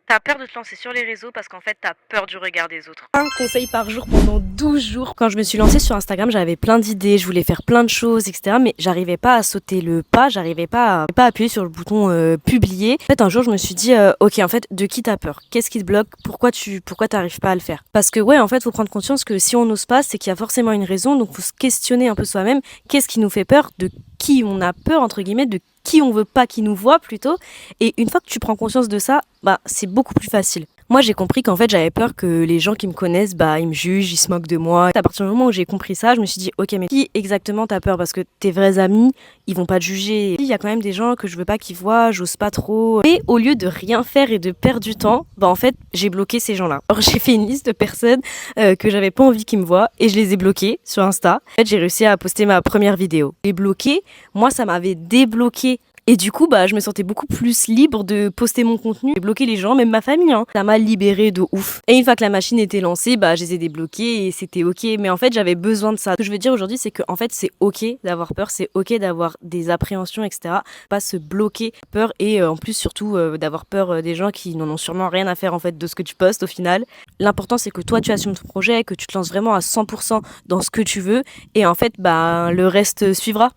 T'as peur de te lancer sur les réseaux parce qu'en fait, t'as peur du regard des autres. Un conseil par jour pendant 12 jours. Quand je me suis lancée sur Instagram, j'avais plein d'idées, je voulais faire plein de choses, etc. Mais j'arrivais pas à sauter le pas, j'arrivais pas à appuyer sur le bouton publier. En fait, un jour, je me suis dit, ok, en fait, de qui t'as peur? Qu'est-ce qui te bloque? Pourquoi t'arrives pas à le faire? Parce que ouais, en fait, faut prendre conscience que si on n'ose pas, c'est qu'il y a forcément une raison. Donc, faut se questionner un peu soi-même. Qu'est-ce qui nous fait peur? De qui on a peur, entre guillemets, de qui on veut pas qu'il nous voit plutôt. Et une fois que tu prends conscience de ça, bah, c'est beaucoup plus facile. Moi, j'ai compris qu'en fait, j'avais peur que les gens qui me connaissent, bah, ils me jugent, ils se moquent de moi. À partir du moment où j'ai compris ça, je me suis dit, ok, mais qui exactement t'as peur? Parce que tes vrais amis, ils vont pas te juger. Il y a quand même des gens que je veux pas qu'ils voient, j'ose pas trop. Et au lieu de rien faire et de perdre du temps, bah, en fait, j'ai bloqué ces gens-là. Alors, j'ai fait une liste de personnes que j'avais pas envie qu'ils me voient et je les ai bloquées sur Insta. En fait, j'ai réussi à poster ma première vidéo. Les bloquer, moi, ça m'avait débloqué. Et du coup, bah, je me sentais beaucoup plus libre de poster mon contenu et bloquer les gens, même ma famille, hein. Ça m'a libérée de ouf. Et une fois que la machine était lancée, bah, je les ai débloqués et c'était ok. Mais en fait, j'avais besoin de ça. Ce que je veux dire aujourd'hui, c'est que, en fait, c'est ok d'avoir peur, c'est ok d'avoir des appréhensions, etc. Pas se bloquer peur et en plus, surtout, d'avoir peur des gens qui n'en ont sûrement rien à faire, en fait, de ce que tu postes au final. L'important, c'est que toi, tu assumes ton projet, que tu te lances vraiment à 100% dans ce que tu veux et en fait, bah, le reste suivra.